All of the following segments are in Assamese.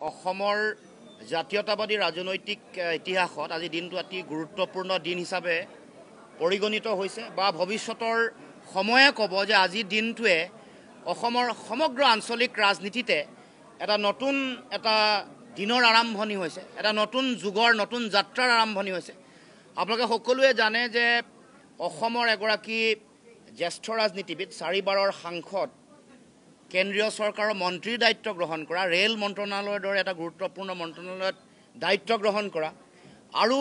অসমৰ জাতীয়তাবাদী ৰাজনৈতিক ইতিহাসত আজি দিনটো অতি গুৰুত্বপূৰ্ণ দিন হিচাপে পৰিগণিত হৈছে বা ভৱিষ্যতৰ সময়ে ক'ব যে আজি দিনটোৱে অসমৰ সমগ্ৰ আঞ্চলিক ৰাজনীতিতে এটা নতুন দিনৰ আৰম্ভণি হৈছে, এটা নতুন যুগৰ নতুন যাত্ৰাৰ আৰম্ভণি হৈছে। আপোনালোকে সকলোৱে জানে যে অসমৰ এগৰাকী জ্যেষ্ঠ ৰাজনীতিবিদ 4 বাৰৰ সাংসদ কেন্দ্ৰীয় চৰকাৰৰ মন্ত্ৰীৰ দায়িত্ব গ্ৰহণ কৰা, ৰেল মন্ত্ৰণালয়ৰ দৰে এটা গুৰুত্বপূৰ্ণ মন্ত্ৰণালয়ত দায়িত্ব গ্ৰহণ কৰা আৰু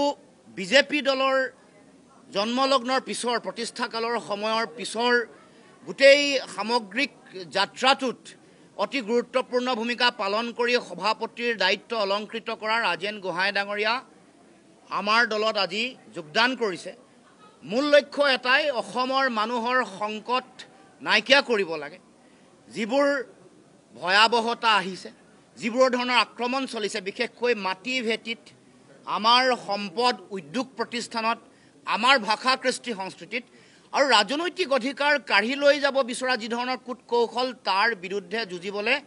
বিজেপি দলৰ জন্মলগ্নৰ পিছৰ প্ৰতিষ্ঠাকালৰ সময়ৰ পিছৰ গোটেই সামগ্ৰিক যাত্ৰাটোত অতি গুৰুত্বপূৰ্ণ ভূমিকা পালন কৰি সভাপতিৰ দায়িত্ব অলংকৃত কৰা ৰাজেন গোহাঁই ডাঙৰীয়া আমাৰ দলত আজি যোগদান কৰিছে। মূল লক্ষ্য এটাই, অসমৰ মানুহৰ সংকট নাইকিয়া কৰিব লাগে। যিবোৰ ভয়াৱহতা আহিছে, যিবোৰ ধৰণৰ আক্ৰমণ চলিছে, বিশেষকৈ মাটি ভেটিত, আমাৰ সম্পদ উদ্যোগ প্ৰতিষ্ঠানত, আমাৰ ভাষা কৃষ্টি সংস্কৃতিত আৰু ৰাজনৈতিক অধিকাৰ কাঢ়ি লৈ যাব বিচৰা যি ধৰণৰ কূট কৌশল, তাৰ বিৰুদ্ধে যুঁজিবলৈ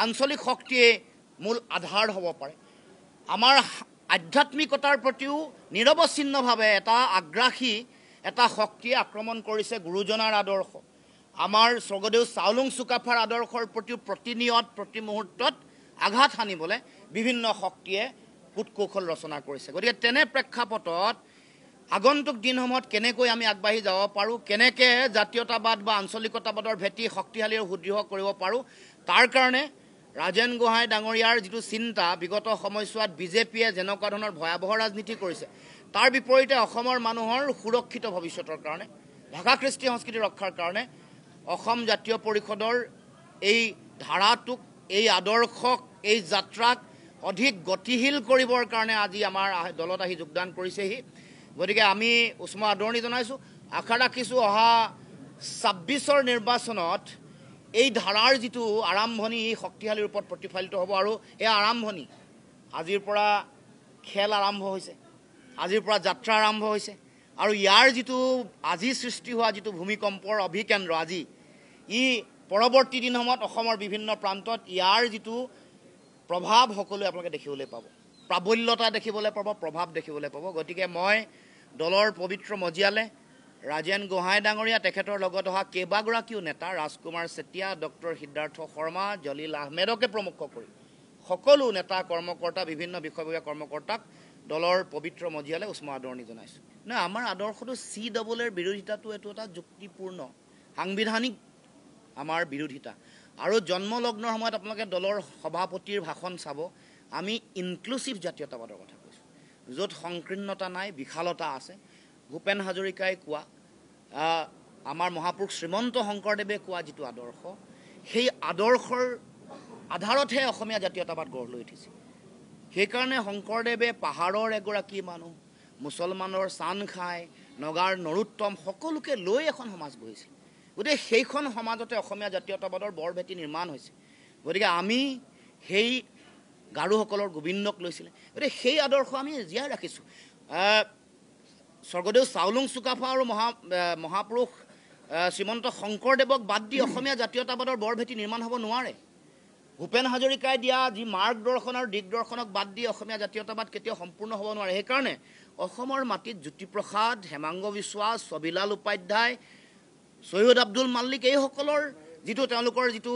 আঞ্চলিক শক্তিয়ে মূল আধাৰ হ'ব পাৰে। আমাৰ আধ্যাত্মিকতাৰ প্ৰতিও নিৰৱচ্ছিন্নভাৱে এটা আগ্ৰাসী এটা শক্তিয়ে আক্ৰমণ কৰিছে গুৰুজনাৰ আদৰ্শ। আমাৰ স্বৰ্গদেউ চাওলুং চুকাফাৰ আদৰ্শৰ প্ৰতিও প্ৰতিনিয়ত প্ৰতি মুহূৰ্তত আঘাত সানিবলৈ বিভিন্ন শক্তিয়ে কূট কৌশল ৰচনা কৰিছে। গতিকে তেনে প্ৰেক্ষাপটত আগন্তুক দিনসমূহত কেনেকৈ আমি আগবাঢ়ি যাব পাৰোঁ, কেনেকৈ জাতীয়তাবাদ বা আঞ্চলিকতাবাদৰ ভেটি শক্তিশালী আৰু সুদৃঢ় কৰিব পাৰোঁ, তাৰ কাৰণে ৰাজেন গোহাঁই ডাঙৰীয়াৰ যিটো চিন্তা, বিগত সময়ছোৱাত বিজেপিয়ে যেনেকুৱা ধৰণৰ ভয়াৱহ ৰাজনীতি কৰিছে, তাৰ বিপৰীতে অসমৰ মানুহৰ সুৰক্ষিত ভৱিষ্যতৰ কাৰণে, ভাষা কৃষ্টি সংস্কৃতি ৰক্ষাৰ কাৰণে অসম জাতীয় পৰিষদৰ এই ধাৰাটোক, এই আদৰ্শক, এই যাত্ৰাক অধিক গতিশীল কৰিবৰ কাৰণে আজি আমাৰ দলত আহি যোগদান কৰিছেহি। গতিকে আমি উষ্ম আদৰণি জনাইছোঁ। আশা ৰাখিছোঁ অহা 26ৰ নিৰ্বাচনত এই ধাৰাৰ যিটো আৰম্ভণি শক্তিশালী ৰূপত প্ৰতিফলিত হ'ব আৰু এই আৰম্ভণি, আজিৰ পৰা খেল আৰম্ভ হৈছে, আজিৰ পৰা যাত্ৰা আৰম্ভ হৈছে আৰু ইয়াৰ যিটো আজি সৃষ্টি হোৱা যিটো ভূমিকম্পৰ অভিকেন্দ্ৰ আজি, ই পৰৱৰ্তী দিনসমূহত অসমৰ বিভিন্ন প্ৰান্তত ইয়াৰ যিটো প্ৰভাৱ সকলোৱে আপোনালোকে দেখিবলৈ পাব, প্ৰাবল্যতা দেখিবলৈ পাব, প্ৰভাৱ দেখিবলৈ পাব। গতিকে মই দলৰ পবিত্ৰ মজিয়ালে ৰাজেন গোহাঁই ডাঙৰীয়া, তেখেতৰ লগত অহা কেইবাগৰাকীও নেতা, ৰাজকুমাৰ চেতিয়া, ডক্টৰ সিদ্ধাৰ্থ শৰ্মা, জলিল আহমেদকে প্ৰমুখ কৰি সকলো নেতা কৰ্মকৰ্তা, বিভিন্ন বিষয়ববীয়া কৰ্মকৰ্তাক দলৰ পবিত্ৰ মজিয়ালে উষ্ম আদৰণি জনাইছোঁ। নহয়, আমাৰ আদৰ্শটো CEEৰ বিৰোধিতাটো এইটো এটা যুক্তিপূৰ্ণ সাংবিধানিক আমাৰ বিৰোধিতা। আৰু জন্মলগ্নৰ সময়ত আপোনালোকে দলৰ সভাপতিৰ ভাষণ চাব, আমি ইনক্লুচিভ জাতীয়তাবাদৰ কথা কৈছোঁ, য'ত সংকীৰ্ণতা নাই, বিশালতা আছে। ভূপেন হাজৰিকাই কোৱা, আমাৰ মহাপুৰুষ শ্ৰীমন্ত শংকৰদেৱে কোৱা যিটো আদৰ্শ, সেই আদৰ্শৰ আধাৰতহে অসমীয়া জাতীয়তাবাদ গঢ় লৈ উঠিছে। সেইকাৰণে শংকৰদেৱে পাহাৰৰ এগৰাকী মানুহ, মুছলমানৰ চান খাই, নগাৰ নৰোত্তম সকলোকে লৈ এখন সমাজ গঢ়িছিল। গতিকে সেইখন সমাজতে অসমীয়া জাতীয়তাবাদৰ বৰভেটি নিৰ্মাণ হৈছে। গতিকে আমি সেই গাৰোসকলৰ গোবিন্দক লৈছিলে, গতিকে সেই আদৰ্শ আমি জীয়াই ৰাখিছোঁ। স্বৰ্গদেউ চাওলুং চুকাফা আৰু মহাপুৰুষ শ্ৰীমন্ত শংকৰদেৱক বাদ দি অসমীয়া জাতীয়তাবাদৰ বৰভেটি নিৰ্মাণ হ'ব নোৱাৰে। ভূপেন হাজৰিকাই দিয়া যি মাৰ্গদৰ্শন আৰু দিগদৰ্শনক বাদ দি অসমীয়া জাতীয়তাবাদ কেতিয়াও সম্পূৰ্ণ হ'ব নোৱাৰে। সেইকাৰণে অসমৰ মাটিত জ্যোতিপ্ৰসাদ, হেমাংগ বিশ্বাস, ছবিলাল উপাধ্যায়, সৈয়দ আব্দুল মাল্লিক, এইসকলৰ যিটো তেওঁলোকৰ যিটো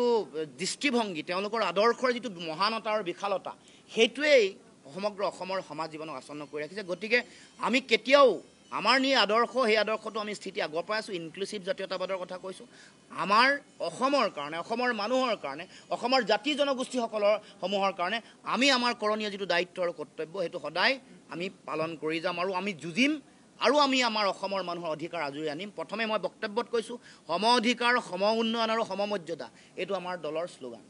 দৃষ্টিভংগী, তেওঁলোকৰ আদৰ্শৰ যিটো মহানতা আৰু বিশালতা, সেইটোৱেই সমগ্ৰ অসমৰ সমাজ জীৱনক আচ্ছন্ন কৰি ৰাখিছে। গতিকে আমি কেতিয়াও আমাৰ আদৰ্শ, সেই আদৰ্শটো আমি স্থিতি আগৰ পৰাই আছোঁ। ইনক্লুচিভ জাতীয়তাবাদৰ কথা কৈছোঁ। আমাৰ অসমৰ কাৰণে, অসমৰ মানুহৰ কাৰণে, অসমৰ জাতি জনগোষ্ঠীসমূহৰ কাৰণে আমি আমাৰ কৰণীয় যিটো দায়িত্ব আৰু কৰ্তব্য, সেইটো সদায় আমি পালন কৰি যাম আৰু আমি যুঁজিম আৰু আমি আমাৰ অসমৰ মানুহৰ অধিকাৰ আজৰি আনিম। প্ৰথমে মই বক্তব্যত কৈছোঁ, সম অধিকাৰ, সম উন্নয়ন আৰু সমমৰ্যাদা, এইটো আমাৰ দলৰ শ্লোগান।